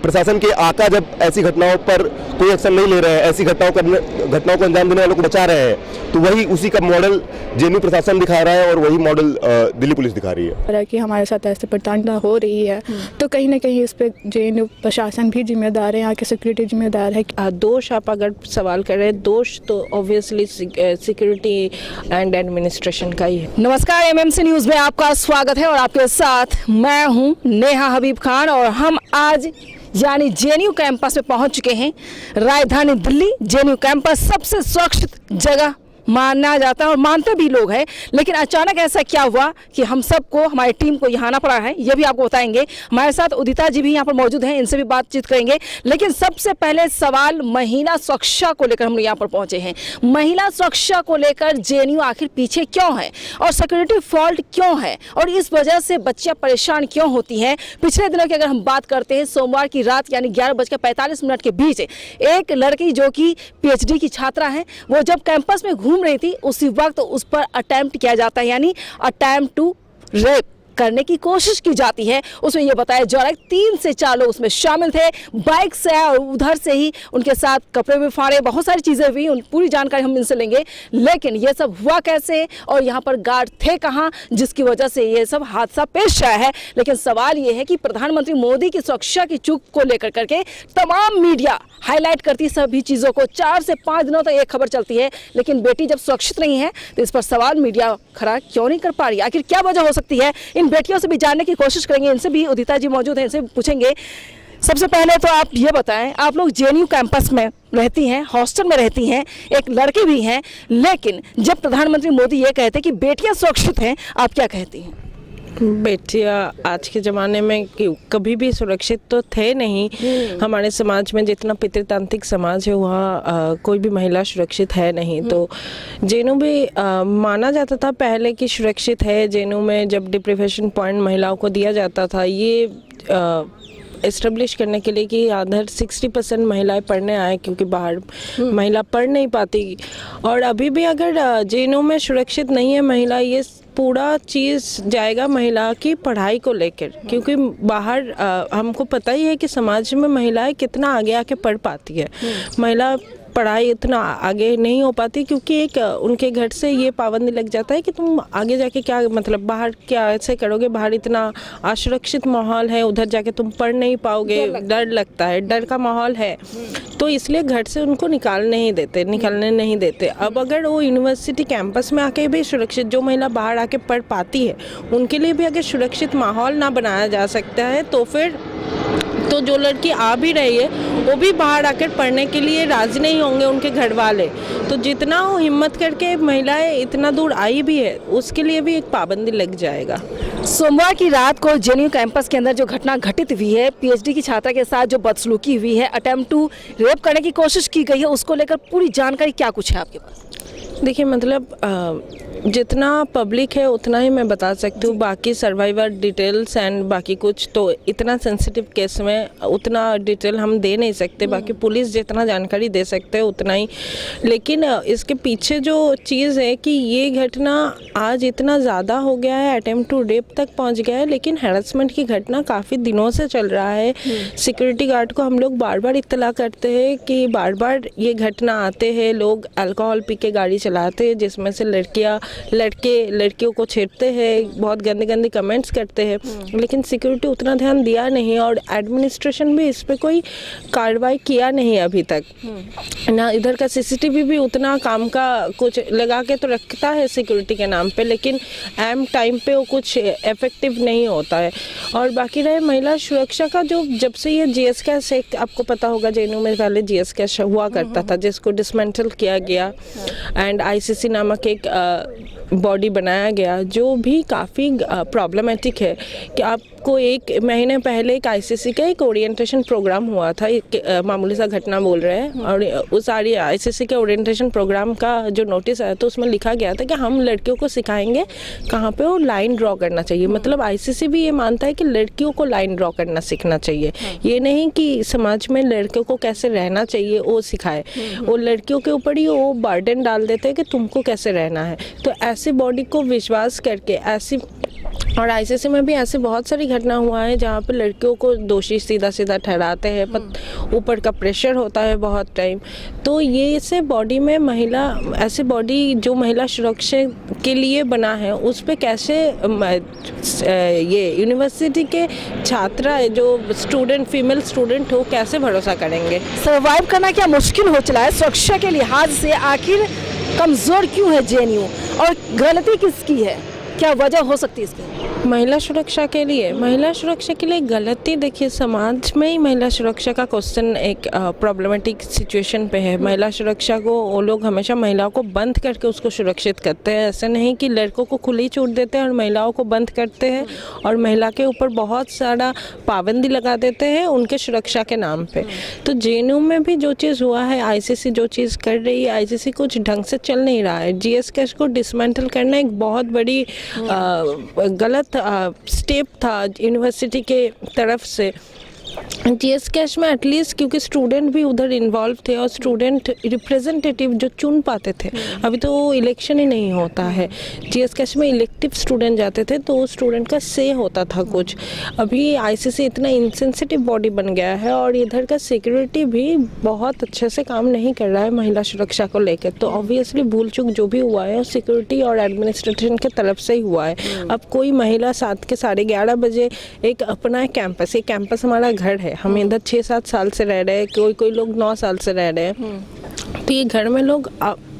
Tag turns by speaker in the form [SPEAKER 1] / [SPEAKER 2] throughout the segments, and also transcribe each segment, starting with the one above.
[SPEAKER 1] प्रशासन के आका जब ऐसी घटनाओं पर कोई एक्शन नहीं ले रहे हैं, ऐसी घटनाओं को अंजाम देने वालों को बचा रहे हैं, तो वही उसी का मॉडल जेएनयू प्रशासन दिखा रहा है और वही मॉडल दिल्ली पुलिस दिखा रही है
[SPEAKER 2] कि हमारे साथ ऐसे प्रताड़ना हो रही है। तो कहीं ना कहीं इस पे जेएनयू प्रशासन भी जिम्मेदार है, यहाँ के सिक्योरिटी जिम्मेदार है।
[SPEAKER 3] दोष आप अगर सवाल कर रहे हैं, दोष तो ऑब्वियसली सिक्योरिटी एंड एडमिनिस्ट्रेशन का ही है।
[SPEAKER 4] नमस्कार, एमएमसी न्यूज़ में आपका स्वागत है और आपके साथ मैं हूं नेहा हबीब खान और हम आज यानी जेएनयू कैंपस में पहुंच चुके हैं। राजधानी दिल्ली जेएनयू कैंपस सबसे सुरक्षित जगह माना जाता है और मानते भी लोग हैं, लेकिन अचानक ऐसा क्या हुआ कि हम सबको, हमारी टीम को यहाँ आना पड़ा है, ये भी आपको बताएंगे। हमारे साथ उदिता जी भी यहाँ पर मौजूद हैं, इनसे भी बातचीत करेंगे। लेकिन सबसे पहले सवाल महिला सुरक्षा को लेकर हम लोग यहाँ पर पहुँचे हैं। महिला सुरक्षा को लेकर जेएनयू आखिर पीछे क्यों है और सिक्योरिटी फॉल्ट क्यों है और इस वजह से बच्चियाँ परेशान क्यों होती हैं। पिछले दिनों की अगर हम बात करते हैं, सोमवार की रात यानी 11:45 के बीच एक लड़की जो कि पीएचडी की छात्रा है, वो जब कैंपस में घूम रही थी, उसी वक्त उस पर अटेम्प्ट किया जाता है, यानी अटेम्प्ट टू रेप करने की कोशिश की जाती है। उसमें यह बताया जा रहा है 3 से 4 लोग उसमें शामिल थे, बाइक से आए और उधर से ही उनके साथ कपड़े में फाड़े, बहुत सारी चीज़ें हुई, उन पूरी जानकारी हम इनसे लेंगे। लेकिन ये सब हुआ कैसे और यहाँ पर गार्ड थे कहाँ, जिसकी वजह से ये सब हादसा पेश आया है। लेकिन सवाल ये है कि प्रधानमंत्री मोदी की सुरक्षा की चूक को लेकर करके तमाम मीडिया हाईलाइट करती सभी चीज़ों को, 4 से 5 दिनों तक एक खबर चलती है, लेकिन बेटी जब सुरक्षित नहीं है तो इस पर सवाल मीडिया खड़ा क्यों नहीं कर पा रही, आखिर क्या वजह हो सकती है। इन बेटियों से भी जानने की कोशिश करेंगे, इनसे भी उदिता जी मौजूद हैं, इनसे पूछेंगे। सबसे पहले तो आप ये बताएं, आप लोग जेएनयू कैंपस में रहती हैं, हॉस्टल में रहती हैं, एक लड़के भी हैं, लेकिन जब प्रधानमंत्री मोदी ये कहते हैं कि बेटियां सुरक्षित हैं, आप क्या कहती हैं?
[SPEAKER 3] बेटियां आज के ज़माने में कभी भी सुरक्षित तो थे नहीं। हमारे समाज में जितना पितृतांत्रिक समाज है वहाँ कोई भी महिला सुरक्षित है नहीं। तो जेएनयू भी माना जाता था पहले कि सुरक्षित है। जेएनयू में जब डिप्रीवेशन पॉइंट महिलाओं को दिया जाता था, ये एस्टेब्लिश करने के लिए कि अदर 60% महिलाएं पढ़ने आए, क्योंकि बाहर महिला पढ़ नहीं पाती। और अभी भी अगर जेएनयू में सुरक्षित नहीं है महिला, ये पूरा चीज़ जाएगा महिला की पढ़ाई को लेकर, क्योंकि बाहर हमको पता ही है कि समाज में महिलाएं कितना आगे आके पढ़ पाती है। महिला पढ़ाई इतना आगे नहीं हो पाती क्योंकि एक उनके घर से ये पाबंदी लग जाता है कि तुम आगे जाके क्या, मतलब बाहर क्या ऐसे करोगे, बाहर इतना असुरक्षित माहौल है, उधर जाके तुम पढ़ नहीं पाओगे, डर लगता है, डर का माहौल है, तो इसलिए घर से उनको निकालने नहीं देते। अब अगर वो यूनिवर्सिटी कैंपस में आके भी सुरक्षित, जो महिला बाहर आके पढ़ पाती है उनके लिए भी अगर सुरक्षित माहौल ना बनाया जा सकता है तो फिर तो जो लड़की आ भी रही है वो भी बाहर आकर पढ़ने के लिए राजी नहीं होंगे उनके घर वाले। तो जितना वो हिम्मत करके महिलाएं इतना दूर आई भी है, उसके लिए भी एक पाबंदी लग जाएगा।
[SPEAKER 4] सोमवार की रात को जेएनयू कैंपस के अंदर जो घटना घटित हुई है, पीएचडी की छात्रा के साथ जो बदसलूकी हुई है, अटेम्प्ट टू रेप करने की कोशिश की गई है, उसको लेकर पूरी जानकारी क्या कुछ है आपके पास?
[SPEAKER 3] देखिए, मतलब जितना पब्लिक है उतना ही मैं बता सकती हूँ, बाकी सर्वाइवर डिटेल्स एंड बाकी कुछ तो इतना सेंसिटिव केस में उतना डिटेल हम दे नहीं सकते। बाकी पुलिस जितना जानकारी दे सकते हैं उतना ही। लेकिन इसके पीछे जो चीज़ है कि ये घटना आज इतना ज़्यादा हो गया है, अटेम्प्ट टू रेप तक पहुँच गया है, लेकिन हैरेसमेंट की घटना काफ़ी दिनों से चल रहा है। सिक्योरिटी गार्ड को हम लोग बार बार इत्तला करते हैं कि बार बार ये घटना आते हैं, लोग अल्कोहल पी के गाड़ी चलाते हैं, जिसमें से लड़कियों को छेड़ते हैं, बहुत गंदे गंदे कमेंट्स करते हैं, लेकिन सिक्योरिटी उतना ध्यान दिया नहीं और एडमिनिस्ट्रेशन भी इस पर कोई कार्रवाई किया नहीं अभी तक ना। इधर का सीसीटीवी भी उतना काम का कुछ लगा के तो रखता है सिक्योरिटी के नाम पे, लेकिन एम टाइम पे वो कुछ इफेक्टिव नहीं होता है। और बाकी रहे महिला सुरक्षा का, जो जब से ये जीएस कैश एक्ट, आपको पता होगा जेएनयू में पहले जीएस कैश हुआ करता था, जिसको डिसमेंटल किया गया एंड आईसीसी नामक एक बॉडी बनाया गया, जो भी काफ़ी प्रॉब्लमेटिक है। कि आपको 1 महीने पहले एक आईसीसी का एक ओरिएंटेशन प्रोग्राम हुआ था, मामूली सा घटना बोल रहे हैं, और उस सारी आईसीसी के ओरिएंटेशन प्रोग्राम का जो नोटिस आया तो उसमें लिखा गया था कि हम लड़कियों को सिखाएंगे कहाँ पे वो लाइन ड्रॉ करना चाहिए। मतलब आईसीसी भी ये मानता है कि लड़कियों को लाइन ड्रॉ करना सीखना चाहिए, ये नहीं कि समाज में लड़कियों को कैसे रहना चाहिए वो सिखाए। वो लड़कियों के ऊपर ही वो बर्डन डाल देते हैं कि तुमको कैसे रहना है। तो ऐसी बॉडी को विश्वास करके, ऐसी और आईसीसी में भी ऐसे बहुत सारी घटना हुआ है जहाँ पे लड़कियों को दोषी सीधा सीधा ठहराते हैं, पर ऊपर का प्रेशर होता है बहुत टाइम। तो ये इससे बॉडी में महिला, ऐसे बॉडी जो महिला सुरक्षा के लिए बना है, उस पे कैसे ये यूनिवर्सिटी के छात्रा जो स्टूडेंट, फीमेल स्टूडेंट हो, कैसे भरोसा करेंगे?
[SPEAKER 4] सर्वाइव करना क्या मुश्किल हो चला है? सुरक्षा के लिहाज से आखिर कमज़ोर क्यों है जेएनयू, और गलती किसकी है? क्या वजह हो सकती है इसकी?
[SPEAKER 3] महिला सुरक्षा के लिए गलती, देखिए समाज में ही महिला सुरक्षा का क्वेश्चन एक प्रॉब्लमेटिक सिचुएशन पे है। महिला सुरक्षा को वो लोग हमेशा महिलाओं को बंद करके उसको सुरक्षित करते हैं। ऐसे नहीं कि लड़कों को खुली छूट देते हैं और महिलाओं को बंद करते हैं और महिला के ऊपर बहुत सारा पाबंदी लगा देते हैं उनके सुरक्षा के नाम पे। तो जेएनयू में भी जो चीज़ हुआ है, आईसीसी जो चीज़ कर रही है, आईसीसी कुछ ढंग से चल नहीं रहा है। जीएस कैश को डिसमेंटल करना एक बहुत बड़ी गलत स्टेप था यूनिवर्सिटी के तरफ से। जीएस कैश में एटलीस्ट, क्योंकि स्टूडेंट भी उधर इन्वॉल्व थे और स्टूडेंट रिप्रेजेंटेटिव जो चुन पाते थे, अभी तो इलेक्शन ही नहीं होता है। जीएस कैश में इलेक्टिव स्टूडेंट जाते थे तो स्टूडेंट का से होता था कुछ। अभी आईसीसी इतना इंसेंसिटिव बॉडी बन गया है और इधर का सिक्योरिटी भी बहुत अच्छे से काम नहीं कर रहा है महिला सुरक्षा को लेकर। तो ऑब्वियसली भूल चूक जो भी हुआ है सिक्योरिटी और एडमिनिस्ट्रेशन के तरफ से ही हुआ है। अब कोई महिला 7 के 11:30 बजे एक अपना कैंपस, ये कैंपस हमारा घर है, हम इधर 6-7 साल से रह रहे हैं, कोई लोग 9 साल से रह रहे हैं। तो ये घर में लोग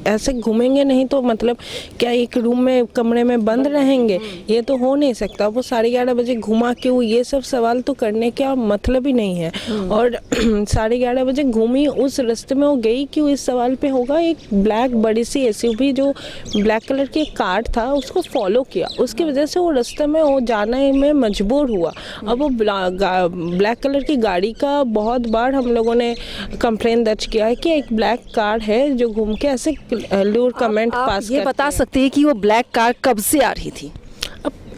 [SPEAKER 3] ऐसे घूमेंगे नहीं तो मतलब क्या एक रूम में कमरे में बंद रहेंगे? ये तो हो नहीं सकता। वो 11:30 बजे घुमा क्यों, ये सब सवाल तो करने का मतलब ही नहीं है। और 11:30 बजे घूमी, उस रास्ते में वो गई क्यों, इस सवाल पे होगा। एक ब्लैक बड़ी सी एसयूवी जो ब्लैक कलर की कार था उसको फॉलो किया, उसकी वजह से वो रास्ते में वो जाने में मजबूर हुआ। अब वो ब्लैक कलर की गाड़ी का बहुत बार हम लोगों ने कंप्लेन दर्ज किया है कि एक ब्लैक कार है जो घूम के ऐसे लूर कमेंट पास
[SPEAKER 4] ये बता सकते हैं कि वो ब्लैक कार कब से आ रही थी?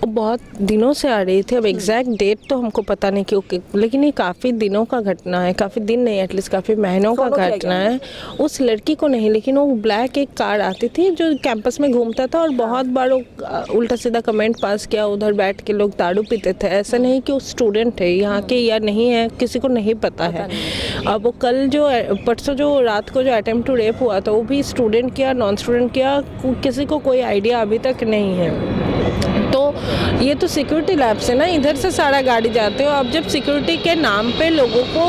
[SPEAKER 3] बहुत दिनों से आ रही थी। अब एग्जैक्ट डेट तो हमको पता नहीं क्यों, लेकिन ये काफ़ी दिनों का घटना है, काफ़ी दिन नहीं, एटलीस्ट काफ़ी महीनों का घटना है। उस लड़की को नहीं, लेकिन वो ब्लैक एक कार आती थी जो कैंपस में घूमता था और बहुत बार वो उल्टा सीधा कमेंट पास किया। उधर बैठ के लोग दारू पीते थे। ऐसा नहीं कि वो स्टूडेंट है यहाँ के या नहीं है, किसी को नहीं पता है। अब वो कल जो परसों जो रात को जो अटेम्प्ट टू रेप हुआ था वो भी स्टूडेंट किया, नॉन स्टूडेंट किया, किसी को कोई आइडिया अभी तक नहीं है। तो ये तो सिक्योरिटी लैब से ना इधर से सारा गाड़ी जाते हो। अब जब सिक्योरिटी के नाम पे लोगों को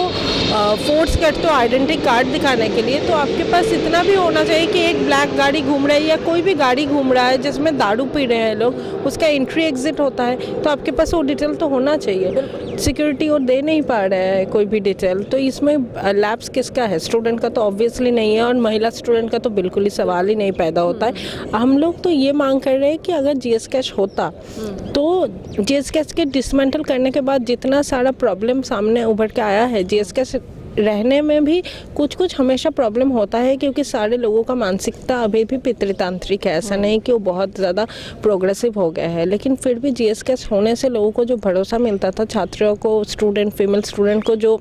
[SPEAKER 3] फोर्स करते हो आइडेंटिटी कार्ड दिखाने के लिए, तो आपके पास इतना भी होना चाहिए कि एक ब्लैक गाड़ी घूम रही है या कोई भी गाड़ी घूम रहा है जिसमें दारू पी रहे हैं लोग, उसका एंट्री एग्जिट होता है, तो आपके पास वो डिटेल तो होना चाहिए। सिक्योरिटी और दे नहीं पा रहा है कोई भी डिटेल। तो इसमें लैब्स किसका है? स्टूडेंट का तो ऑब्वियसली नहीं है, और महिला स्टूडेंट का तो बिल्कुल ही सवाल ही नहीं पैदा होता है। हम लोग तो ये मांग कर रहे हैं कि अगर जीएस कैश होता तो जीएस कैश के डिसमेंटल करने के बाद जितना सारा प्रॉब्लम सामने उभर के आया है, जीएस कैश रहने में भी कुछ हमेशा प्रॉब्लम होता है, क्योंकि सारे लोगों का मानसिकता अभी भी पितृतांत्रिक है। ऐसा नहीं कि वो बहुत ज़्यादा प्रोग्रेसिव हो गया है, लेकिन फिर भी जीएस कैश होने से लोगों को जो भरोसा मिलता था, छात्रों को, स्टूडेंट, फीमेल स्टूडेंट को जो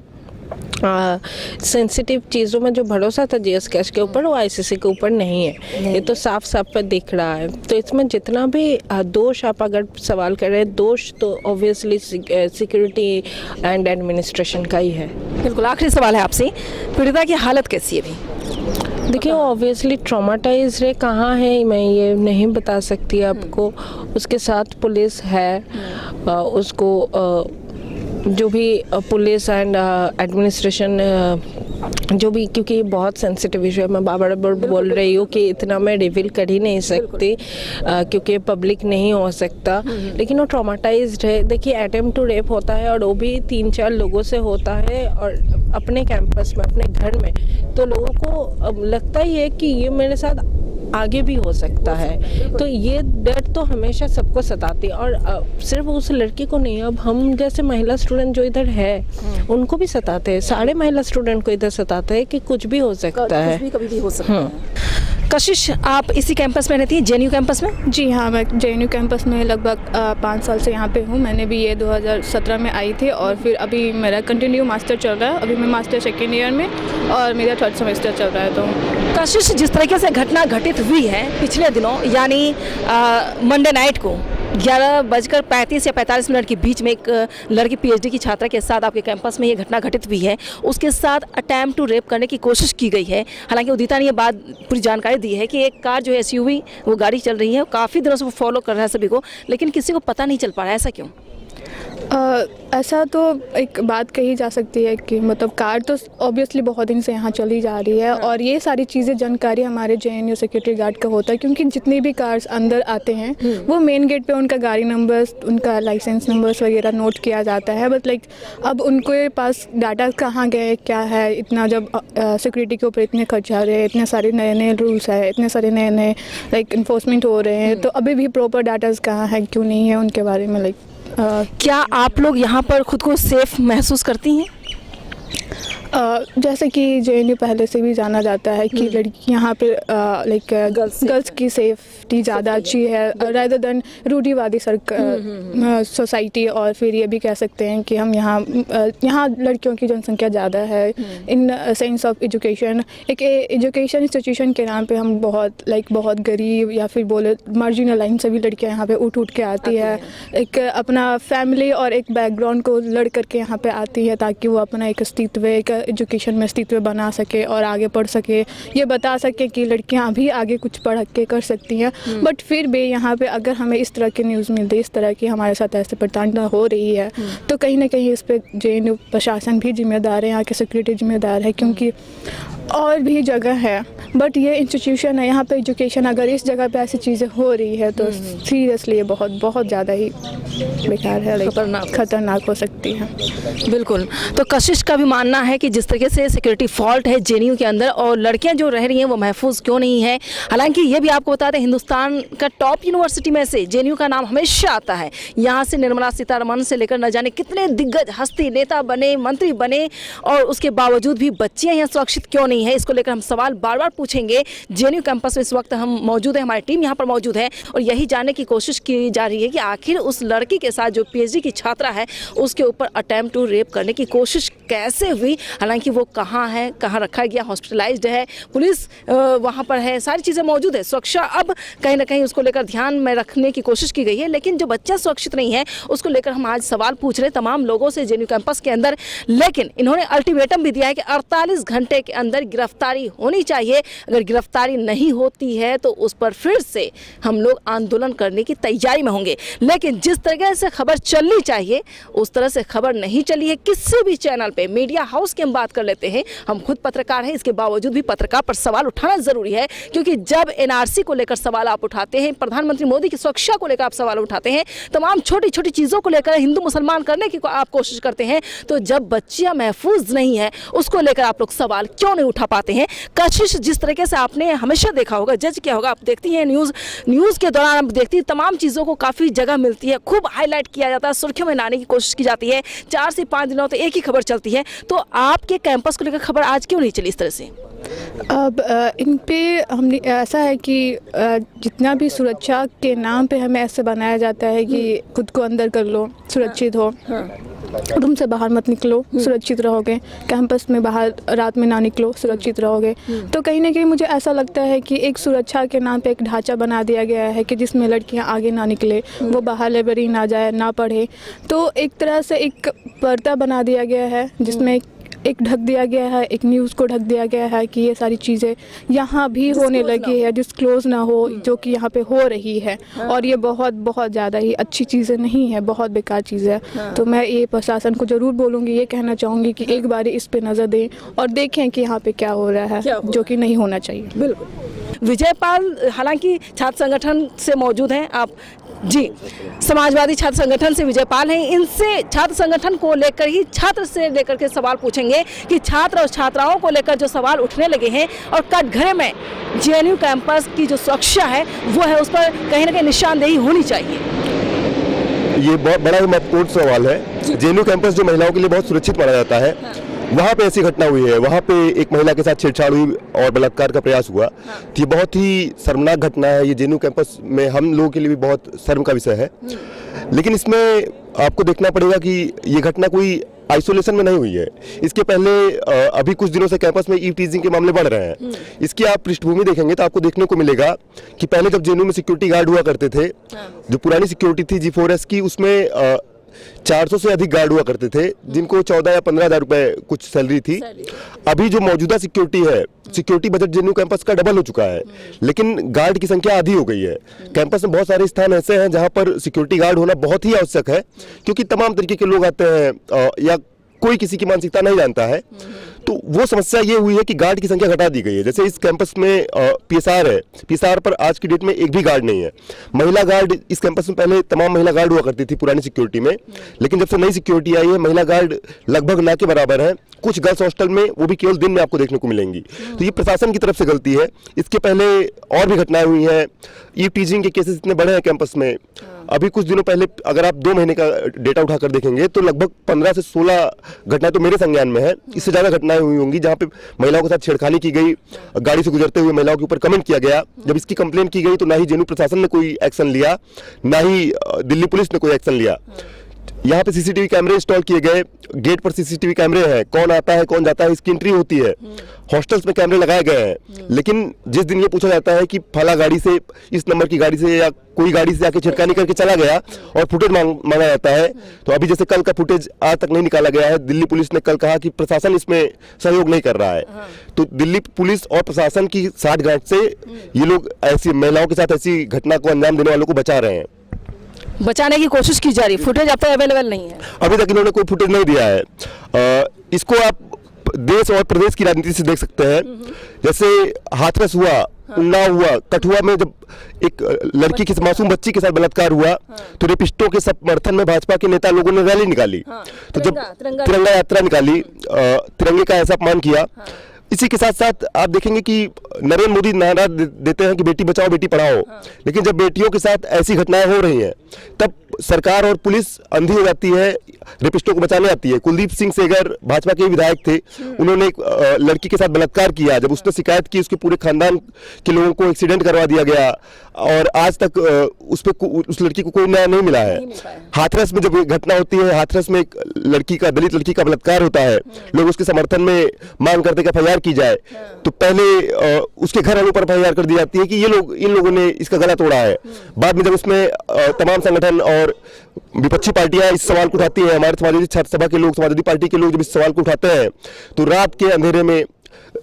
[SPEAKER 3] सेंसिटिव चीज़ों में जो भरोसा था जीएस कैश के ऊपर, वो आईसीसी के ऊपर नहीं है। ये तो साफ साफ पर दिख रहा है। तो इसमें जितना भी दोष आप अगर सवाल कर रहे हैं, दोष तो ऑब्वियसली सिक्योरिटी एंड एडमिनिस्ट्रेशन का ही है।
[SPEAKER 4] बिल्कुल। आखिरी सवाल है आपसे, पीड़िता की हालत कैसी है अभी?
[SPEAKER 3] देखिए वो ऑब्वियसली ट्रॉमाटाइज है, कहाँ है मैं ये नहीं बता सकती आपको। उसके साथ पुलिस है, उसको जो भी पुलिस एंड एडमिनिस्ट्रेशन जो भी, क्योंकि बहुत सेंसिटिव इशू है, मैं बार बार बोल रही हूँ कि इतना मैं रिवील कर ही नहीं सकती क्योंकि पब्लिक नहीं हो सकता, लेकिन वो ट्रॉमाटाइज्ड है। देखिए अटेम्प्ट टू रेप होता है और वो भी 3-4 लोगों से होता है और अपने कैंपस में, अपने घर में, तो लोगों को लगता ही है कि ये मेरे साथ आगे भी हो सकता है। तो ये डर तो हमेशा सबको सताती है, और सिर्फ उस लड़की को नहीं, अब हम जैसे महिला स्टूडेंट जो इधर है उनको भी सताते हैं, सारे महिला स्टूडेंट को इधर सताते हैं कि कुछ भी हो सकता है,
[SPEAKER 4] कभी भी हो सकता है। कशिश, आप इसी कैंपस में रहती हैं, जेएनयू कैंपस में?
[SPEAKER 2] जी हाँ, मैं जेएनयू कैंपस में लगभग 5 साल से यहाँ पे हूँ। मैंने भी ये 2017 में आई थी और फिर अभी मेरा कंटिन्यू मास्टर चल रहा है। अभी मैं मास्टर 2nd ईयर में और मेरा 3rd सेमेस्टर चल रहा है। तो
[SPEAKER 4] कशिश, जिस तरीके से घटना घटित हुई है पिछले दिनों, यानी मंडे नाइट को, 11:35 या 45 मिनट के बीच में एक लड़की पीएचडी की छात्रा के साथ आपके कैंपस में ये घटना घटित हुई है। उसके साथ अटेम्प्ट टू रेप करने की कोशिश की गई है। हालांकि उदिता ने ये बात पूरी जानकारी दी है कि एक कार जो है एसयूवी वो गाड़ी चल रही है, काफ़ी दिनों से वो फॉलो कर रहा है सभी को, लेकिन किसी को पता नहीं चल पा रहा है। ऐसा क्यों?
[SPEAKER 2] ऐसा तो एक बात कही जा सकती है कि मतलब कार तो ऑब्वियसली बहुत दिन से यहाँ चली जा रही है और ये सारी चीज़ें जानकारी हमारे जेएनयू सिक्योरिटी गार्ड का होता है, क्योंकि जितनी भी कार्स अंदर आते हैं वो मेन गेट पे उनका गाड़ी नंबर्स, उनका लाइसेंस नंबर्स वगैरह नोट किया जाता है। बट लाइक अब उनके पास डाटा कहाँ गए, क्या है, इतना जब सिक्योरिटी के ऊपर इतने खर्च आ रहे हैं, इतने सारे नए नए रूल्स है, इतने सारे नए नए लाइक इन्फोर्समेंट हो रहे हैं, तो अभी भी प्रॉपर डाटाज कहाँ है, क्यों नहीं है, उनके बारे में लाइक
[SPEAKER 4] क्या आप लोग यहाँ पर खुद को सेफ महसूस करती हैं?
[SPEAKER 2] जैसे कि जेएनयू पहले से भी जाना जाता है कि लड़की यहाँ पे लाइक गर्ल्स की सेफ्टी ज़्यादा अच्छी है रादर देन रूढ़िवादी सोसाइटी। और फिर ये भी कह सकते हैं कि हम यहाँ लड़कियों की जनसंख्या ज़्यादा है। इन सेंस ऑफ एजुकेशन, एक एजुकेशन इंस्टीट्यूशन के नाम पे हम बहुत गरीब या फिर बोले मार्जिनल लाइन से भी लड़कियाँ यहाँ पे उठ के आती है। एक अपना फैमिली और एक बैकग्राउंड को लड़ करके यहाँ पे आती है ताकि वो अपना एक अस्तित्व, एक एजुकेशन में अस्तित्व बना सके और आगे पढ़ सके, ये बता सके कि लड़कियां भी आगे कुछ पढ़ के कर सकती हैं। बट फिर भी यहाँ पे अगर हमें इस तरह के न्यूज़ मिलते, इस तरह की हमारे साथ ऐसे प्रताड़ना हो रही है, तो कहीं ना कहीं इस पर जेएनयू प्रशासन भी जिम्मेदार है, यहाँ के सिक्योरिटी जिम्मेदार है, क्योंकि और भी जगह है बट ये इंस्टीट्यूशन है, यहाँ पे एजुकेशन, अगर इस जगह पे ऐसी चीज़ें हो रही है तो सीरियसली ये बहुत ज़्यादा ही बेकार है, खतरनाक हो सकती है।
[SPEAKER 4] बिल्कुल। तो कशिश का भी मानना है कि जिस तरीके से सिक्योरिटी फॉल्ट है जेएनयू के अंदर और लड़कियां जो रह रही हैं वो महफूज क्यों नहीं है। हालांकि ये भी आपको बता दें, हिंदुस्तान का टॉप यूनिवर्सिटी में से जेएनयू का नाम हमेशा आता है। यहाँ से निर्मला सीतारमण से लेकर न जाने कितने दिग्गज हस्ती, नेता बने, मंत्री बने, और उसके बावजूद भी बच्चियाँ यहाँ सुरक्षित क्यों नहीं है, इसको लेकर हम सवाल बार बार पूछेंगे। जेएनयू कैंपस में इस वक्त हम मौजूद है, हमारी टीम यहाँ पर मौजूद है और यही जानने की कोशिश की जा रही है कि आखिर उस लड़की के साथ जो पीएचडी की छात्रा है उसके ऊपर अटेम्प्ट टू रेप करने की कोशिश कैसे हुई। हालांकि वो कहाँ है, कहाँ रखा गया, हॉस्पिटलाइज्ड है, पुलिस वहाँ पर है, सारी चीज़ें मौजूद है। सुरक्षा अब कहीं ना कहीं उसको लेकर ध्यान में रखने की कोशिश की गई है, लेकिन जो बच्चा सुरक्षित नहीं है उसको लेकर हम आज सवाल पूछ रहे तमाम लोगों से जेएनयू कैंपस के अंदर। लेकिन इन्होंने अल्टीमेटम भी दिया है कि 48 घंटे के अंदर गिरफ्तारी होनी चाहिए। अगर गिरफ्तारी नहीं होती है तो उस पर फिर से हम लोग आंदोलन करने की तैयारी में होंगे। लेकिन जिस तरह से खबर चलनी चाहिए उस तरह से खबर नहीं चली है किसी भी चैनल पे। मीडिया हाउस की हम बात कर लेते हैं, हम खुद पत्रकार हैं, इसके बावजूद भी पत्रकार पर सवाल उठाना जरूरी है, क्योंकि जब एनआरसी को लेकर सवाल आप उठाते हैं, प्रधानमंत्री मोदी की सुरक्षा को लेकर आप सवाल उठाते हैं, तमाम छोटी छोटी चीज़ों को लेकर हिंदू मुसलमान करने की आप कोशिश करते हैं, तो जब बच्चियां महफूज नहीं है उसको लेकर आप लोग सवाल क्यों नहीं उठा पाते हैं। कशिश जिस तरीके से आपने हमेशा देखा होगा, जज किया होगा, आप देखती हैं न्यूज़ के दौरान आप देखती हैं तमाम चीज़ों को काफ़ी जगह मिलती है, खूब हाईलाइट किया जाता है, सुर्खियों में लाने की कोशिश की जाती है, 4 से 5 दिनों तक एक ही खबर चलती है। तो आपके कैंपस को लेकर खबर आज क्यों नहीं चली इस तरह से?
[SPEAKER 2] अब इन पे हमने ऐसा है कि जितना भी सुरक्षा के नाम पे हमें ऐसे बनाया जाता है कि खुद को अंदर कर लो, सुरक्षित हो, रूम से बाहर मत निकलो, सुरक्षित रहोगे, कैंपस में बाहर रात में ना निकलो, सुरक्षित रहोगे। तो कहीं ना कहीं मुझे ऐसा लगता है कि एक सुरक्षा के नाम पे एक ढांचा बना दिया गया है कि जिसमें लड़कियां आगे ना निकले, वो बाहर लाइब्रेरी ना जाए, ना पढ़े। तो एक तरह से एक पर्दा बना दिया गया है जिसमें एक ढक दिया गया है, एक न्यूज़ को ढक दिया गया है कि ये सारी चीज़ें यहाँ भी होने लगी है, डिस्क्लोज ना हो, जो कि यहाँ पे हो रही है। और ये बहुत ज़्यादा ही अच्छी चीज़ें नहीं है, बहुत बेकार चीज़ है। तो मैं ये प्रशासन को ज़रूर बोलूँगी, ये कहना चाहूँगी कि एक बार इस पे नज़र दें और देखें कि यहाँ पे क्या हो रहा है, जो कि नहीं होना चाहिए।
[SPEAKER 4] बिल्कुल। विजयपाल हालांकि छात्र संगठन से मौजूद हैं आप जी, समाजवादी छात्र संगठन से विजयपाल हैं, इनसे छात्र संगठन को लेकर ही छात्र से लेकर के सवाल पूछेंगे कि छात्र और छात्राओं को लेकर जो सवाल उठने लगे हैं और कटघरे में जेएनयू कैंपस की जो सुरक्षा है वो है, उस पर कहीं ना कहीं निशानदेही होनी चाहिए।
[SPEAKER 1] ये बहुत बड़ा ही महत्वपूर्ण सवाल है। जेएनयू कैंपस जो महिलाओं के लिए बहुत सुरक्षित माना जाता है, वहाँ पे ऐसी घटना हुई है, वहाँ पे एक महिला के साथ छेड़छाड़ हुई और बलात्कार का प्रयास हुआ। तो ये बहुत ही शर्मनाक घटना है। ये जेएनयू कैंपस में हम लोगों के लिए भी बहुत शर्म का विषय है। लेकिन इसमें आपको देखना पड़ेगा कि ये घटना कोई आइसोलेशन में नहीं हुई है। इसके पहले अभी कुछ दिनों से कैंपस में ईव टीजिंग के मामले बढ़ रहे हैं। इसकी आप पृष्ठभूमि देखेंगे तो आपको देखने को मिलेगा कि पहले जब जेएनयू में सिक्योरिटी गार्ड हुआ करते थे, जो पुरानी सिक्योरिटी थी G4S की, उसमें 400 से अधिक गार्ड हुआ करते थे, जिनको 14 या 15 हज़ार रुपए कुछ सैलरी थी। अभी जो मौजूदा सिक्योरिटी है, सिक्योरिटी बजट जेएनयू कैंपस का डबल हो चुका है, लेकिन गार्ड की संख्या आधी हो गई है। कैंपस में बहुत सारे स्थान ऐसे हैं जहां पर सिक्योरिटी गार्ड होना बहुत ही आवश्यक है, क्योंकि तमाम तरीके के लोग आते हैं या कोई किसी की मानसिकता नहीं जानता है। तो वो समस्या ये हुई है कि गार्ड की संख्या घटा दी गई है। जैसे इस कैंपस में पीएसआर है, पीएसआर पर आज की डेट में एक भी गार्ड नहीं है। महिला गार्ड इस कैंपस में पहले तमाम महिला गार्ड हुआ करती थी पुरानी सिक्योरिटी में, लेकिन जब से नई सिक्योरिटी आई है, महिला गार्ड लगभग ना के बराबर है। कुछ गर्ल्स हॉस्टल में वो भी केवल दिन में आपको देखने को मिलेंगी। तो ये प्रशासन की तरफ से गलती है। इसके पहले और भी घटनाएं हुई हैं। ईव टीजिंग के केसेस इतने बड़े हैं कैंपस में। अभी कुछ दिनों पहले अगर आप 2 महीने का डेटा उठाकर देखेंगे तो लगभग 15 से 16 घटनाएं तो मेरे संज्ञान में है। इससे ज्यादा घटनाएं हुई होंगी जहां पे महिलाओं के साथ छेड़खानी की गई, गाड़ी से गुजरते हुए महिलाओं के ऊपर कमेंट किया गया। जब इसकी कंप्लेंट की गई तो ना ही जेएनयू प्रशासन ने कोई एक्शन लिया, ना ही दिल्ली पुलिस ने कोई एक्शन लिया। यहाँ पे सीसीटीवी कैमरे इंस्टॉल किए गए, गेट पर सीसीटीवी कैमरे हैं, कौन आता है कौन जाता है इसकी एंट्री होती है। हॉस्टल्स में कैमरे लगाए गए हैं, लेकिन जिस दिन ये पूछा जाता है कि फला गाड़ी से, इस नंबर की गाड़ी से या कोई गाड़ी से आके छेड़खानी करके चला गया और फुटेज मांगा जाता है, तो अभी जैसे कल का फुटेज आज तक नहीं निकाला गया है। दिल्ली पुलिस ने कल कहा कि प्रशासन इसमें सहयोग नहीं कर रहा है। तो दिल्ली पुलिस और प्रशासन की साठगांठ से ये लोग ऐसी महिलाओं के साथ ऐसी घटना को अंजाम देने वालों को बचा रहे हैं,
[SPEAKER 4] बचाने की कोशिश की जा रही। फुटेज अब तक अवेलेबल नहीं है,
[SPEAKER 1] अभी तक इन्होंने कोई फुटेज नहीं दिया है। इसको आप देश और प्रदेश की राजनीति से देख सकते हैं। जैसे हाथरस हुआ, उन्नाव हुआ, कठुआ में जब एक लड़की के मासूम बच्ची के साथ बलात्कार हुआ, तो रेपिस्टों के समर्थन में भाजपा के नेता लोगों ने रैली निकाली। तो जब तिरंगा यात्रा निकाली, तिरंगे का ऐसा अपमान किया। इसी के साथ साथ आप देखेंगे कि नरेंद्र मोदी नारा देते हैं कि बेटी बचाओ बेटी पढ़ाओ, लेकिन जब बेटियों के साथ ऐसी घटनाएं हो रही हैं तब सरकार और पुलिस अंधी हो जाती है, रेपिस्टों को बचाने आती है। कुलदीप सिंह सेंगर भाजपा के विधायक थे, उन्होंने एक लड़की के साथ बलात्कार किया। जब उसने शिकायत की, उसके पूरे खानदान के लोगों को एक्सीडेंट करवा दिया गया और आज तक उस लड़की को कोई न्याय नहीं मिला है। हाथरस में जब घटना होती है, हाथरस में एक लड़की का, दलित लड़की का बलात्कार होता है, लोग उसके समर्थन में मांग करते कि एफआईआर की जाए, तो पहले उसके घर वालों पर एफआईआर कर दी जाती है कि इन लोगों ने इसका गला तोड़ा है। बाद में जब उसमें तमाम संगठन और विपक्षी पार्टियां इस सवाल को उठाती हैं, हमारे समाजवादी छात्र सभा के लोग, समाजवादी पार्टी के लोग जब इस सवाल को उठाते हैं, तो रात के अंधेरे में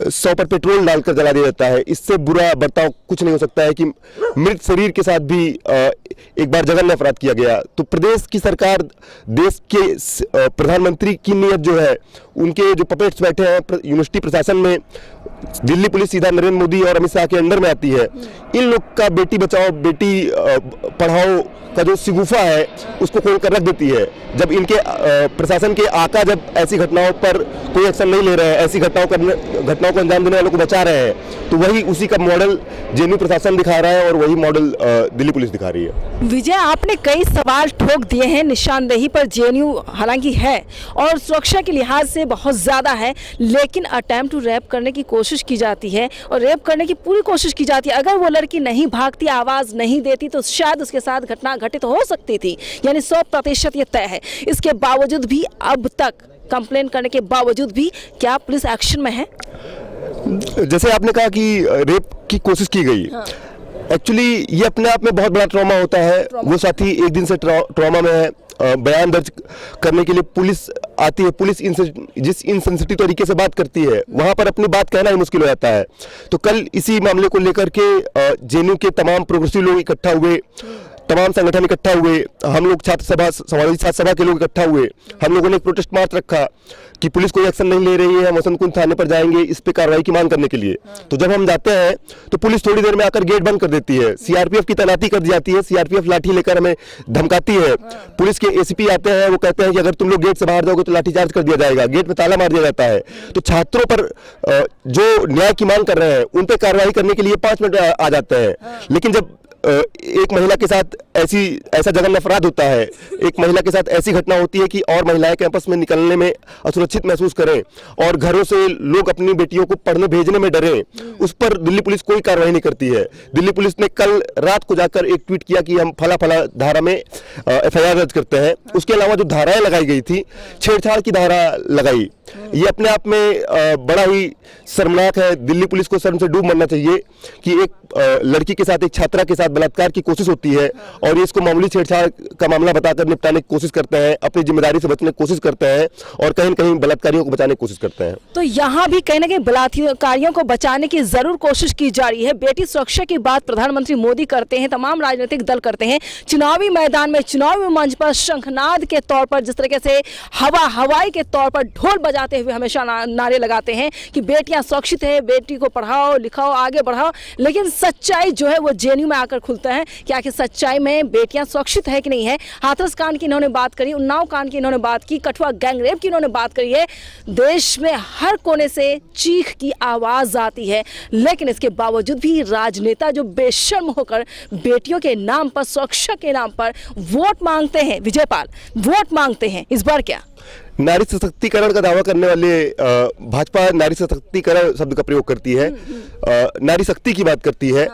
[SPEAKER 1] 100 पर पेट्रोल डालकर जला दिया जाता है। इससे बुरा बर्ताव कुछ नहीं हो सकता है कि मृत शरीर के साथ भी एक बार जघन्य अपराध किया गया। तो प्रदेश की सरकार, देश के प्रधानमंत्री की नीयत जो है, उनके जो पपेट्स बैठे हैं यूनिवर्सिटी प्रशासन में, दिल्ली पुलिस सीधा नरेंद्र मोदी और अमित शाह के अंडर में आती है। इन लोग का बेटी बचाओ बेटी पढ़ाओ का जो शिगुफा है उसको खोल कर रख देती है। जब इनके प्रशासन के आका जब ऐसी घटनाओं पर कोई एक्शन नहीं ले रहे हैं, ऐसी घटनाओं को अंजाम देने वालों को बचा रहे हैं, तो वही उसी का मॉडल जेएनयू प्रशासन दिखा रहा है और वही मॉडल दिल्ली पुलिस दिखा रही है।
[SPEAKER 4] विजय, आपने कई सवाल ठोक दिए हैं। निशानदेही पर जेएनयू हालांकि है और सुरक्षा के लिहाज से बहुत ज़्यादा है, लेकिन अटेम्प्ट टू रैप करने की कोशिश की जाती है और रेप करने की पूरी कोशिश की जाती है। अगर वो लड़की नहीं भागती, आवाज़ नहीं देती, तो शायद उसके साथ घटना घटित हो सकती थी, यानी 100% ये तय है। इसके बावजूद भी, अब तक कंप्लेन करने के बावजूद भी, क्या पुलिस एक्शन में है?
[SPEAKER 1] जैसे आपने कहा कि रेप की कोशिश की गई, एक्चुअली ये अपने आप में बहुत बड़ा ट्रॉमा होता है। वो साथी एक दिन से ट्रॉमा में है। बयान दर्ज करने के लिए पुलिस आती है, पुलिस जिस इनसेंसिटिव तरीके से बात करती है, वहां पर अपनी बात कहना ही मुश्किल हो जाता है। तो कल इसी मामले को लेकर के जेएनयू के तमाम प्रोग्रेसिव लोग इकट्ठा हुए, तमाम संगठन इकट्ठा हुए, हम लोग छात्र सभा, समाजवादी छात्र सभा के लोग इकट्ठा हुए। हम लोगों ने एक प्रोटेस्ट मार्च रखा कि पुलिस कोई एक्शन नहीं ले रही है, हम वसंत कुंज थाने पर जाएंगे इस पे कार्रवाई की मांग करने के लिए। तो जब हम जाते हैं तो पुलिस थोड़ी देर में आकर गेट बंद कर देती है, सीआरपीएफ की तैनाती कर दी जाती है, सीआरपीएफ लाठी लेकर हमें धमकाती है। पुलिस के एसीपी आते हैं, वो कहते हैं कि अगर तुम लोग गेट से बाहर जाओगे तो लाठीचार्ज कर दिया जाएगा, गेट में ताला मार दिया जाता है। तो छात्रों पर जो न्याय की मांग कर रहे हैं उन पर कार्रवाई करने के लिए 5 मिनट आ जाते हैं, लेकिन जब एक महिला के साथ ऐसा जघन्य अपराध होता है, एक महिला के साथ ऐसी घटना होती है कि और महिलाएं कैंपस में निकलने में असुरक्षित महसूस करें और घरों से लोग अपनी बेटियों को पढ़ने भेजने में डरें, उस पर दिल्ली पुलिस कोई कार्रवाई नहीं करती है। दिल्ली पुलिस ने कल रात को जाकर एक ट्वीट किया कि हम फला फला धारा में एफआईआर दर्ज करते हैं। उसके अलावा जो धाराएं लगाई गई थी, छेड़छाड़ की धारा लगाई, ये अपने आप में बड़ा ही शर्मनाक है। दिल्ली पुलिस को शर्म से डूब मरना चाहिए कि एक लड़की के साथ, एक छात्रा के साथ बलात्कार की कोशिश होती है और ये इसको मामूली छेड़छाड़ का मामला बताकर निपटाने की कोशिश करते हैं, अपनी जिम्मेदारी से बचने की कोशिश करते हैं और कहीं न कहीं बलात्कारियों को बचाने की कोशिश करते हैं।
[SPEAKER 4] तो यहाँ भी कहीं ना कहीं बलात्कारियों को बचाने की जरूर कोशिश की जा रही है। बेटी सुरक्षा की बात प्रधानमंत्री मोदी करते हैं, तमाम राजनीतिक दल करते हैं। चुनावी मैदान में, चुनावी मंच पर शंखनाद के तौर पर जिस तरीके से हवाई के तौर पर ढोल बजाते हुए हमेशा नारे लगाते हैं कि बेटियां सुरक्षित है, बेटी को पढ़ाओ लिखाओ आगे बढ़ाओ, लेकिन सच्चाई जो है वो जेएनयू में आकर खुलता है कि आखिर सच्चाई में बेटियां सुरक्षित है कि नहीं है। हाथरस कांड की इन्होंने बात करी, उन्नाव कांड की इन्होंने बात की, कठुआ गैंगरेप की इन्होंने बात करी है। देश में हर कोने से चीख की आवाज आती है, लेकिन इसके बावजूद भी राजनेता जो बेशर्म होकर बेटियों के नाम पर, सुरक्षा के नाम पर वोट मांगते हैं, विजयपाल वोट मांगते हैं, इस बार क्या?
[SPEAKER 1] नारी सशक्तिकरण का दावा करने वाले भाजपा नारी सशक्तिकरण शब्द का प्रयोग करती है, नारी शक्ति की बात करती है।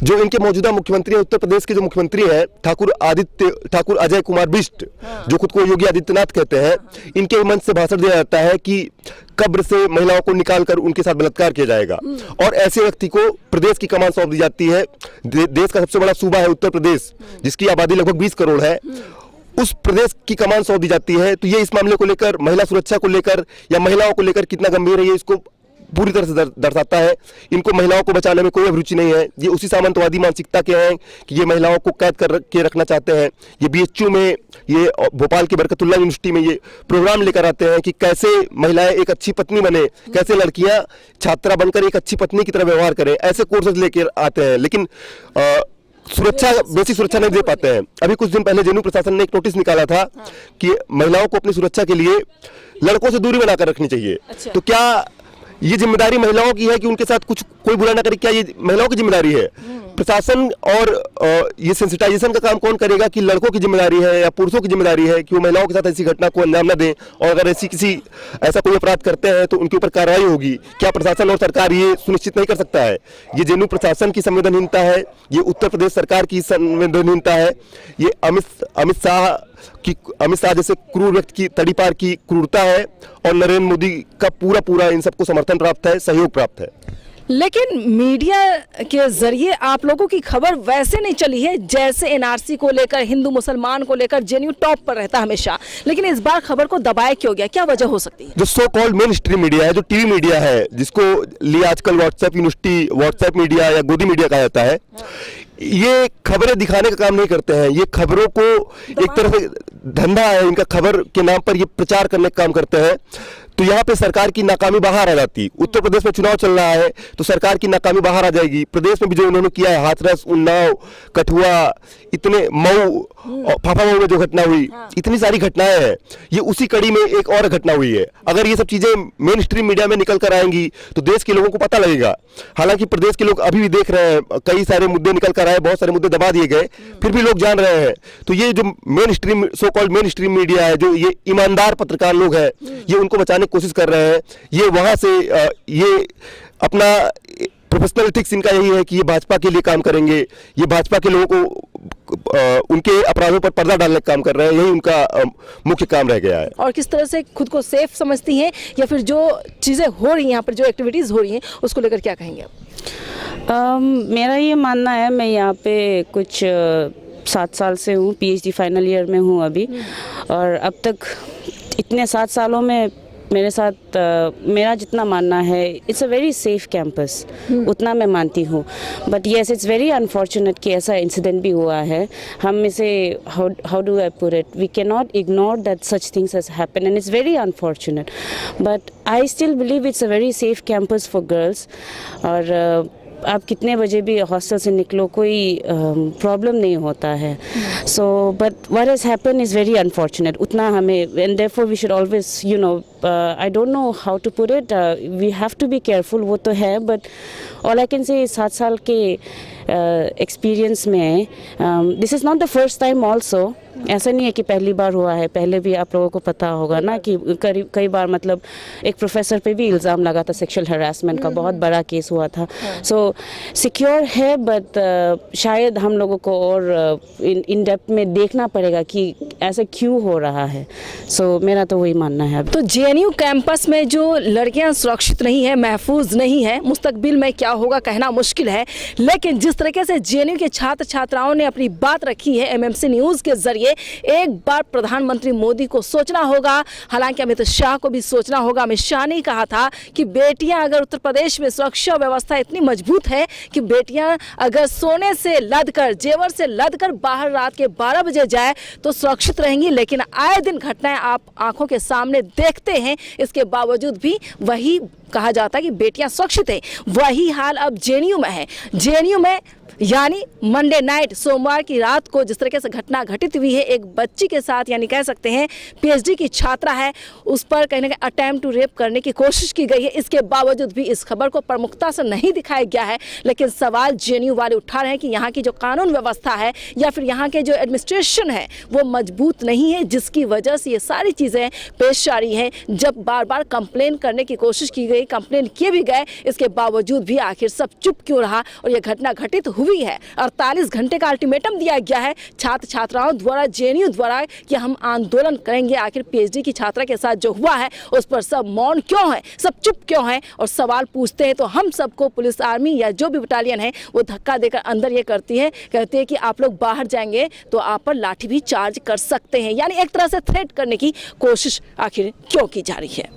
[SPEAKER 1] जो इनके मौजूदा मुख्यमंत्री हैं, उत्तर प्रदेश के जो मुख्यमंत्री हैं ठाकुर अजय कुमार बिष्ट, जो खुद को योगी आदित्यनाथ कहते हैं, इनके मंच से भाषण दिया जाता है कि कब्र से महिलाओं को निकालकर उनके साथ बलात्कार किया जाएगा और ऐसे व्यक्ति को प्रदेश की कमान सौंप दी जाती है। देश का सबसे बड़ा सूबा है उत्तर प्रदेश, जिसकी आबादी लगभग 20 करोड़ है, उस प्रदेश की कमान सौंप दी जाती है। तो ये इस मामले को लेकर, महिला सुरक्षा को लेकर या महिलाओं को लेकर कितना गंभीर है, ये इसको पूरी तरह से दर्शाता है। इनको महिलाओं को बचाने में कोई अभिरुचि नहीं है। ये उसी सामंतवादी मानसिकता के हैं कि ये महिलाओं को कैद कर के रखना चाहते हैं। ये बीएचयू में, ये भोपाल की बरकतुल्लाह यूनिवर्सिटी में ये प्रोग्राम लेकर आते हैं कि कैसे महिलाएं एक अच्छी पत्नी बने, कैसे लड़कियां छात्रा बनकर एक अच्छी पत्नी की तरह व्यवहार करें, ऐसे कोर्सेज लेकर आते हैं, लेकिन सुरक्षा, बेसिक सुरक्षा नहीं दे पाते हैं। अभी कुछ दिन पहले जेएनयू प्रशासन ने एक नोटिस निकाला था कि महिलाओं को अपनी सुरक्षा के लिए लड़कों से दूरी बनाकर रखनी चाहिए।
[SPEAKER 4] अच्छा।
[SPEAKER 1] तो क्या ये जिम्मेदारी महिलाओं की है कि उनके साथ कुछ कोई बुरा ना करे? क्या ये महिलाओं की जिम्मेदारी है? प्रशासन और ये सेंसिटाइजेशन का काम कौन करेगा कि लड़कों की जिम्मेदारी है या पुरुषों की जिम्मेदारी है कि वो महिलाओं के साथ ऐसी घटना को अंजाम न दें, और अगर ऐसा कोई अपराध करते हैं तो उनके ऊपर कार्रवाई होगी? क्या प्रशासन और सरकार ये सुनिश्चित नहीं कर सकता है? ये जेएनयू प्रशासन की संवेदनहीनता है, ये उत्तर प्रदेश सरकार की संवेदनहीनता है, ये अमित शाह जैसे क्रूर व्यक्ति की तड़ीपार की क्रूरता है, और नरेंद्र मोदी का पूरा इन सबको समर्थन प्राप्त है, सहयोग प्राप्त है।
[SPEAKER 4] लेकिन मीडिया के जरिए आप लोगों की खबर वैसे नहीं चली है जैसे एनआरसी को लेकर, हिंदू मुसलमान को लेकर जेएनयू टॉप पर रहता हमेशा, लेकिन इस बार खबर को दबाया क्यों गया? क्या वजह हो सकती है?
[SPEAKER 1] जो so called main stream media है, जो टीवी मीडिया है, जिसको लिए आजकल व्हाट्सएप यूनिवर्सिटी, व्हाट्सएप मीडिया या गोदी मीडिया कहा जाता है, ये खबरें दिखाने का काम नहीं करते हैं। ये खबरों को एक तरह से धंधा है इनका, खबर के नाम पर ये प्रचार करने का काम करते हैं। तो यहाँ पे सरकार की नाकामी बाहर आ जाती। उत्तर प्रदेश में चुनाव चल रहा है तो सरकार की नाकामी बाहर आ जाएगी। प्रदेश में भी जो उन्होंने किया है, हाथरस, उन्नाव, कठुआ, इतने मऊ, फाफा मऊ में जो घटना हुई, इतनी सारी घटनाएं हैं, ये उसी कड़ी में एक और घटना हुई है। अगर ये सब चीजें मेन स्ट्रीम मीडिया में निकल कर आएंगी तो देश के लोगों को पता लगेगा। हालांकि प्रदेश के लोग अभी भी देख रहे हैं, कई सारे मुद्दे निकल कर आए, बहुत सारे मुद्दे दबा दिए गए, फिर भी लोग जान रहे हैं। तो ये जो main stream, so called main stream media है, जो ये ईमानदार पत्रकार लोग हैं, ये उनको बचाने की कोशिश कर रहे हैं। ये वहां से ये अपना प्रोफेशनल एथिक्स इनका यही है कि ये भाजपा के लिए काम करेंगे, ये भाजपा के लोगों को उनके अपराधों पर पर्दा डालने का काम कर रहे हैं, यही उनका मुख्य काम रह गया है।
[SPEAKER 4] और किस तरह से खुद को सेफ समझती हैं, या फिर जो चीज़ें हो रही हैं यहाँ पर, जो एक्टिविटीज़ हो रही हैं, उसको लेकर क्या कहेंगे आप?
[SPEAKER 5] मेरा ये मानना है, मैं यहाँ पे कुछ 7 साल से हूँ, पीएचडी फाइनल ईयर में हूँ अभी, और अब तक इतने 7 सालों में मेरे साथ मेरा जितना मानना है, it's a very safe campus, उतना मैं मानती हूँ। But yes, it's very unfortunate कि ऐसा इंसिडेंट भी हुआ है। हम इसे how do I put it, we can not ignore that such things has happen and it's very unfortunate, but I still believe it's a very safe campus for girls. और आप कितने बजे भी हॉस्टल से निकलो, कोई प्रॉब्लम नहीं होता है। So but what has happen is very unfortunate, उतना हमें, and therefore we should always, you know, I don't know how to put it, we have to be careful, वो तो है, but all I can say 7 साल के experience में this is not the first time also, ऐसा नहीं है कि पहली बार हुआ है, पहले भी आप लोगों को पता होगा ना कि कई बार मतलब एक प्रोफेसर पे भी इल्ज़ाम लगा था सेक्सुअल हरासमेंट का, बहुत बड़ा केस हुआ था। सो सिक्योर है बट शायद हम लोगों को और इन डेप्थ में देखना पड़ेगा कि ऐसा क्यों हो रहा है। सो मेरा तो वही मानना है।
[SPEAKER 4] तो जेएनयू कैंपस में जो लड़कियां सुरक्षित नहीं है, महफूज नहीं है, मुस्तकबिल में क्या होगा कहना मुश्किल है, लेकिन जिस तरीके से जेएनयू के छात्र छात्राओं ने अपनी बात रखी है एमएमसी न्यूज़ के जरिए, एक बार प्रधानमंत्री मोदी को सोचना होगा, हालांकि अमित शाह को भी सोचना होगा। अमित शाह ने कहा था कि बेटियां अगर उत्तर प्रदेश में सुरक्षा व्यवस्था इतनी मजबूत है कि बेटियां अगर सोने से लदकर, जेवर से लदकर बाहर रात के 12 बजे जाए तो सुरक्षित रहेंगी, लेकिन आए दिन घटनाएं आप आंखों के सामने देखते हैं, इसके बावजूद भी वही कहा जाता है कि बेटियां सुरक्षित है। वही हाल अब जेएनयू में है। जेएनयू में यानी मंडे नाइट, सोमवार की रात को जिस तरीके से घटना घटित हुई है एक बच्ची के साथ, यानी कह सकते हैं पीएचडी की छात्रा है, उस पर कहीं ना कहीं अटेम्प्ट टू रेप करने की कोशिश की गई है। इसके बावजूद भी इस खबर को प्रमुखता से नहीं दिखाया गया है, लेकिन सवाल जेएनयू वाले उठा रहे हैं कि यहाँ की जो कानून व्यवस्था है या फिर यहाँ के जो एडमिनिस्ट्रेशन है वो मजबूत नहीं है, जिसकी वजह से ये सारी चीज़ें पेश आ रही हैं। जब बार बार कंप्लेन करने की कोशिश की गई, कंप्लेन किए भी गए, इसके बावजूद भी आखिर सब चुप क्यों रहा और ये घटना घटित हुई है। 48 घंटे का अल्टीमेटम दिया गया है छात्र छात्राओं द्वारा, जेएनयू द्वारा, कि हम आंदोलन करेंगे। आखिर पीएचडी की छात्रा के साथ जो हुआ है उस पर सब मौन क्यों है, सब चुप क्यों है और सवाल पूछते हैं तो हम सबको पुलिस, आर्मी या जो भी बटालियन है वो धक्का देकर अंदर ये कहती है कि आप लोग बाहर जाएंगे तो आप पर लाठी भी चार्ज कर सकते हैं, यानी एक तरह से थ्रेट करने की कोशिश आखिर क्यों की जा रही है।